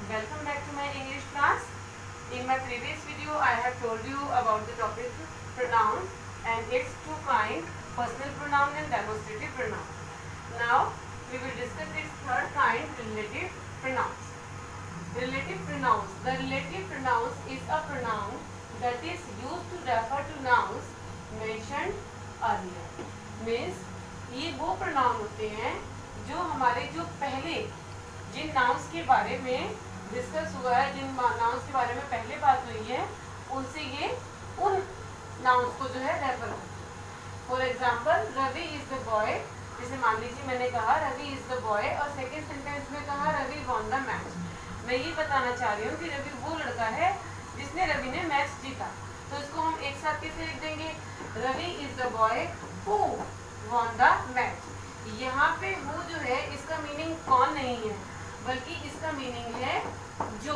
Welcome back to my English class. In my previous video, I have told you about the topic pronoun and its two kinds, personal pronoun and demonstrative pronoun. Now, we will discuss its third kind, relative pronouns. Relative pronouns. The relative pronouns is a pronoun that is used to refer to nouns mentioned earlier. Means ये वो pronoun होते हैं जो हमारे जो पहले जिन nouns के बारे में डिस्कस हुआ है, जिन नाउन्स के बारे में पहले बात हुई है, उनसे ये उन नाउन्स को जो है रेफर करते हैं. For example, Ravi is the boy. जैसे मान लीजिए मैंने कहा रवि इज द बॉय और सेकेंड सेंटेंस में कहा रवि वॉन द मैच. मैं ये बताना चाह रही हूँ कि रवि वो लड़का है जिसने रवि ने मैच जीता. तो इसको हम एक साथ कैसे लिख देंगे? Ravi is the boy who won the match. यहाँ पे हु जो है इसका मीनिंग कौन नहीं है, बल्कि इसका मीनिंग है जो.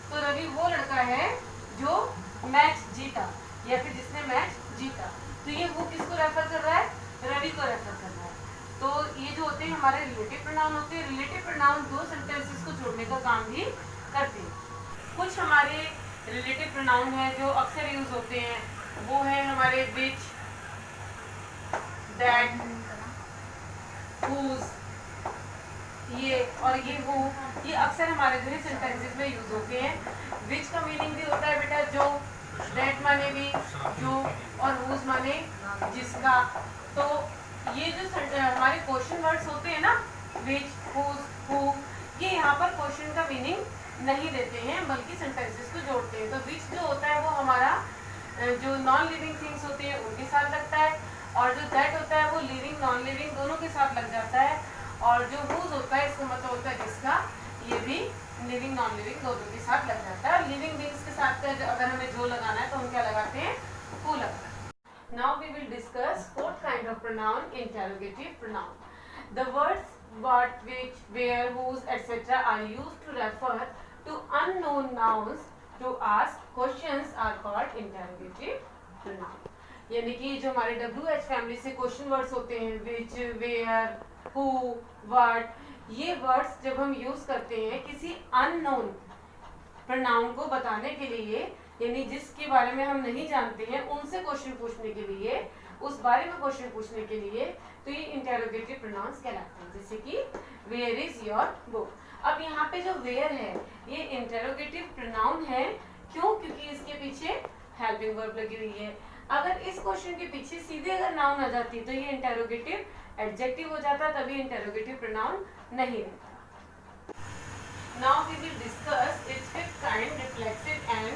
तो रवि वो लड़का है जो मैच जीता या फिर जिसने मैच जीता. तो ये वो किसको रेफर कर रहा है? रवि को रेफर कर रहा है. तो ये जो होते हैं हमारे रिलेटिव प्रोनाउन होते हैं. रिलेटिव प्रोनाउन दो सेंटेंसेस को जोड़ने का काम भी करते हैं. कुछ हमारे रिलेटिव प्रोनाउन है जो अक्सर यूज होते हैं, वो है हमारे विच, दैट, whose, ये और ये वो. ये अक्सर हमारे जो है सेंटेंसेस में यूज होते हैं. विच का मीनिंग भी होता है बेटा जो, दैट माने भी जो, और whose माने जिसका. तो ये जो हमारे क्वेश्चन वर्ड्स होते हैं ना, विच, whose, who, ये यहाँ पर क्वेश्चन का मीनिंग नहीं देते हैं बल्कि सेंटेंसेस को जोड़ते हैं. तो विच जो होता है वो हमारा जो नॉन लिविंग थिंग्स होते हैं उनके साथ लगता है, और जो दैट होता है वो लिविंग नॉन लिविंग दोनों के साथ लग जाता है, और जो whose होता है इसका मतलब होता है जिसका, ये भी लिविंग नॉन लिविंग दोनों के साथ लग जाता है. लिविंग बींग्स के साथ अगर हमें जो लगाना है तो हम क्या लगाते हैं? who लगाते हैं. Now we will discuss fourth kind of pronoun, interrogative pronoun. The words what, which, where, whose, etc. are used to refer to unknown nouns to ask questions are called interrogative pronoun. यानी कि जो हमारे WH family से question words होते हैं, which, where, who, what, ये words जब हम यूज करते हैं किसी अननोन प्रोनाउन को बताने के लिए, यानी जिसके बारे में हम नहीं जानते हैं उनसे क्वेश्चन पूछने के लिए, उस बारे में क्वेश्चन पूछने के लिए, तो ये इंटेरोगेटिव प्रोनाउंस कहलाते हैं. जैसे कि वेयर इज योर बुक. अब यहाँ पे जो वेयर है ये इंटेरोगेटिव प्रोनाउन है. क्यों? क्योंकि इसके पीछे हेल्पिंग वर्ब लगी हुई है. अगर इस क्वेश्चन के पीछे सीधे अगर नाउन आ जाती तो ये इंटेरोगेटिव एडजेक्टिव हो जाता, तभी इंटेरोगेटिव प्रोनाउन नहीं रहता. Now we will discuss its fifth kind, reflexive and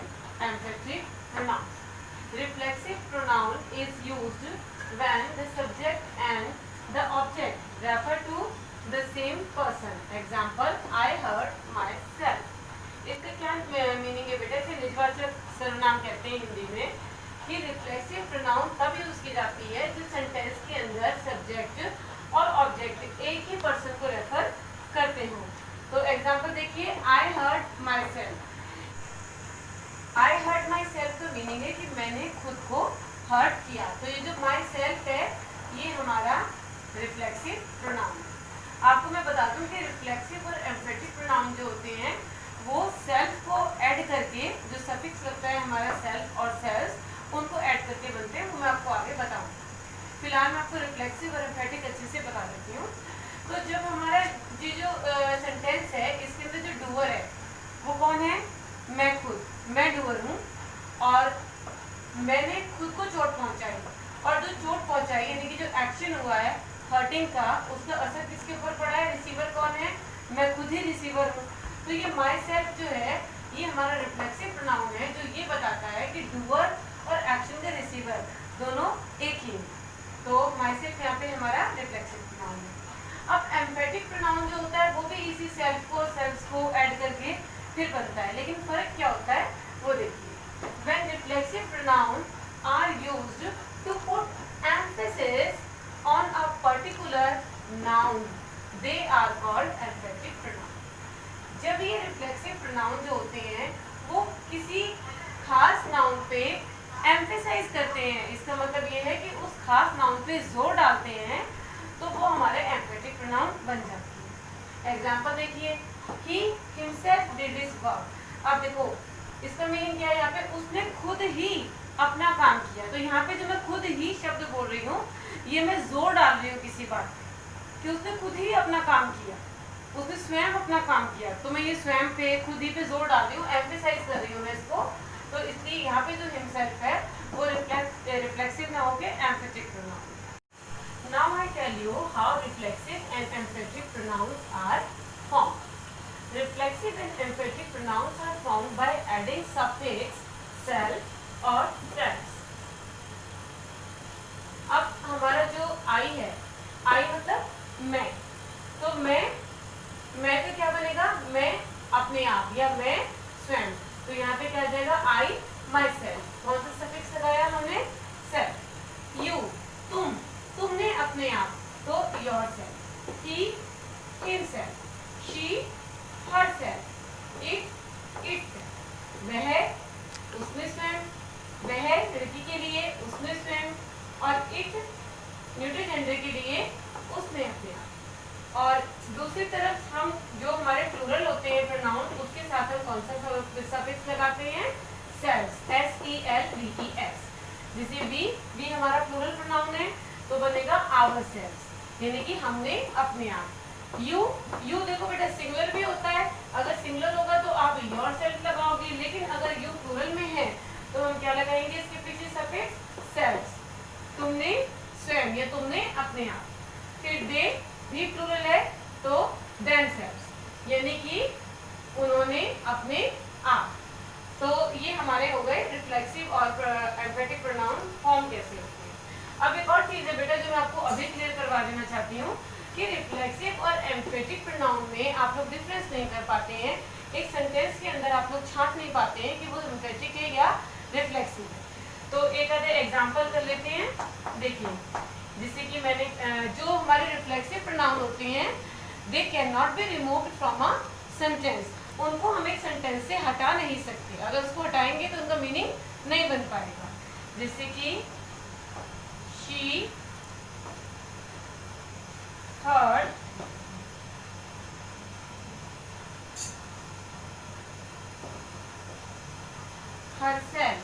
emphatic pronoun. Reflexive pronoun is used when the subject and the object refer to the same person. Example, I hurt myself. इसका क्या meaning है बेटा? इसे निजवाचक सर्वनाम कहते हैं हिंदी में. कि रिफ्लेक्सिव प्रोनाउन तब यूज की जाती है जो सेंटेंस के अंदर सब्जेक्ट और ऑब्जेक्ट एक ही पर्सन को रेफर करते हो. तो एग्जाम्पल देखिए, I hurt myself. I hurt myself का मीनिंग है कि मैंने खुद को हर्ट किया. तो ये जो माई सेल्फ है ये हमारा रिफ्लेक्सिव प्रोनाउन है. आपको मैं बता दूं कि रिफ्लेक्सिव और एम्फेटिक प्रोनाउन जो होते हैं वो सेल्फ को ऐड करके, जो सफिक्स लगता है हमारा सेल्फ और सेल्स, उनको ऐड करके बनते हैं. वो मैं आपको आगे बताऊंगी. फिलहाल मैं आपको रिफ्लेक्सिव और एम्फेटिक अच्छे से बता देती हूँ. तो जब हमारा ये जो सेंटेंस है इसके अंदर जो डूअर है वो कौन है? मैं खुद. मैं डूअर हूँ और मैंने खुद को चोट पहुँचाई. और जो चोट पहुँचाई यानी कि जो एक्शन हुआ है हर्टिंग का, उसका असर किसके ऊपर पड़ा है? रिसीवर कौन है? मैं खुद ही रिसीवर हूँ. तो ये माई सेल्फ जो है ये हमारा रिफ्लेक्सिव प्रोनाउन है जो ये बताता है कि डूअर और एक्शन का रिसीवर दोनों एक ही है. तो माई सेल्फ यहाँ पे हमारा रिफ्लेक्सिव प्रोनाउन है. अब एम्फेटिक प्रोनाउन जो होता है वो भी इसी सेल्फ को सेल्स को ऐड करके फिर बनता है. लेकिन फर्क क्या होता है वो देखिए. When reflexive pronoun are used to put emphasis on a particular noun they are called emphatic pronoun. जब ये रिफ्लेक्सिव प्रोनाउन जो होते हैं वो किसी खास नाउन पे एम्फेसाइज करते हैं, इसका मतलब ये है कि उस खास नाउन पे जोर डालते हैं, तो वो हमारे एम्फेटिक प्रोनाउन बन जाती है. एग्जाम्पल एग्जांपल देखिए, he himself did his work। अब देखो इसका मीनिंग क्या है, यहाँ पे उसने खुद ही अपना काम किया। तो यहाँ पे जो मैं खुद ही शब्द बोल रही हूँ, ये मैं जोर डाल रही हूँ किसी बात पे कि उसने खुद ही अपना काम किया, उसने स्वयं अपना काम किया। तो मैं ये स्वयं पे, खुद ही पे जोर डाल रही हूँ, एम्फेसाइज कर रही हूँ मैं इसको। तो इसलिए यहाँ पे जो हिमसेल्फ है वो रिफ्लेक्सिव ना होके emphatic pronoun. Now I tell you how reflexive and emphatic pronouns are formed. Reflexive and emphatic pronouns are formed by adding suffix self or selves. अब हमारा जो I है, I मतलब मैं, तो मैं का क्या बनेगा, मैं अपने आप या मैं स्वयं। तो यहाँ पे क्या आ जाएगा, I myself। कौन सा सफिक्स लगाया हमने, self। You तुमने अपने आप, तो yourself। He himself, she herself, it itself। वह उसने स्वयं, वह लड़की के लिए उसने स्वयं, और इट न्यूट्रल जेंडर के लिए उसने अपने आप। और दूसरी तरफ हम जो हमारे प्लूरल होते हैं प्रोनाउन, उसके साथ हम कौन सा सफिक्स लगाते हैं, सेल्स, SELVES। जैसे वी हमारा प्लूरल प्रोनाउन है तो बनेगा आवर सेल्स, यानी कि हमने अपने आप। यू देखो बेटा सिंगुलर भी होता है, अगर सिंगुलर होगा तो आप योर सेल्फ लगाओगे, लेकिन अगर यू प्लूरल में है तो हम क्या लगाएंगे इसके पीछे सफिक्स सेल्स, तुमने स्वयं या तुमने अपने आप। फिर दे भी प्लूरल है तो देमसेल्व्स, यानी कि उन्होंने अपने आप। तो ये हमारे हो गए रिफ्लेक्सिव और एम्फेटिक प्रोनाउन फॉर्म कैसे होते हैं। अब एक और चीज है बेटा जो मैं आपको अभी क्लियर करवा देना चाहती हूँ कि रिफ्लेक्सिव और एम्फेटिक प्रोनाउन में आप लोग डिफरेंस नहीं कर पाते हैं। एक सेंटेंस के अंदर आप लोग छांट नहीं पाते हैं कि वो एम्फेटिक है या रिफ्लेक्सिव है। तो एक आधे एग्जांपल कर लेते हैं। देखिए जैसे कि मैंने जो हमारे रिफ्लेक्सिव प्रोनाउन होते हैं, they can not be removed from a sentence. उनको हम एक सेंटेंस से हटा नहीं सकते, अगर उसको हटाएंगे तो उनका मीनिंग नहीं बन पाएगा। जैसे कि she heard herself,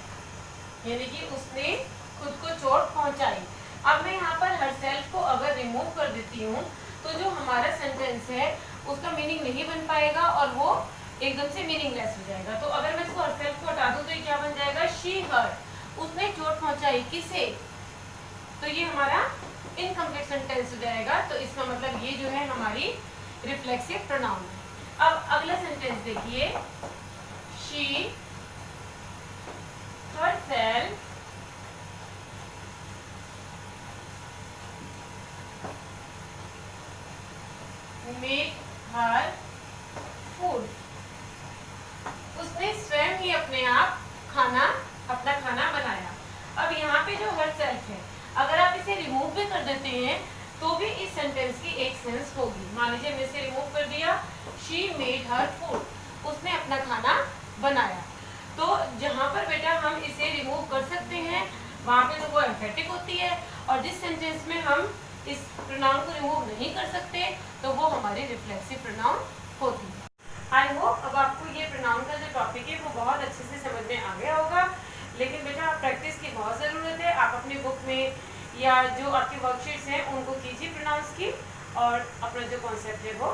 यानी कि उसने खुद को चोट पहुंचाई। अब मैं यहाँ पर herself को अगर रिमूव कर देती हूँ तो जो हमारा सेंटेंस है उसका मीनिंग नहीं बन पाएगा और वो एकदम से मीनिंगलेस हो जाएगा। तो अगर मैं इसको herself को हटा दूँ तो ये क्या बन जाएगा, she heard, उसने चोट पहुंचाई किसे, तो ये हमारा इनकम्प्लीट सेंटेंस हो जाएगा। तो इसका मतलब ये जो है हमारी रिफ्लेक्सिव प्रोनाउन है। अब अगला सेंटेंस देखिए, she herself made her food, उसने स्वयं ही अपने आप अपना खाना बनाया। अब यहाँ पे जो herself है, अगर आप इसे रिमूव भी कर देते हैं तो भी इस सेंटेंस की एक सेंस होगी। मान लीजिए मैं इसे रिमूव कर दिया, she made her food, उसने अपना खाना बनाया। तो जहाँ पर बेटा हम इसे रिमूव कर सकते हैं वहाँ पे तो वो एम्फेटिक होती है, और जिस सेंटेंस में हम इस प्रोनाउन को रिमूव नहीं कर सकते तो वो हमारी रिफ्लेक्सिव प्रोनाउन होती है। आई होप अब आपको ये प्रोनाउन का जो टॉपिक है वो बहुत अच्छे से समझ में आ गया होगा। लेकिन बेटा प्रैक्टिस की बहुत ज़रूरत है। आप अपनी बुक में या जो आपकी वर्कशीट्स हैं उनको कीजिए प्रोनाउंस की, और अपना जो कॉन्सेप्ट है वो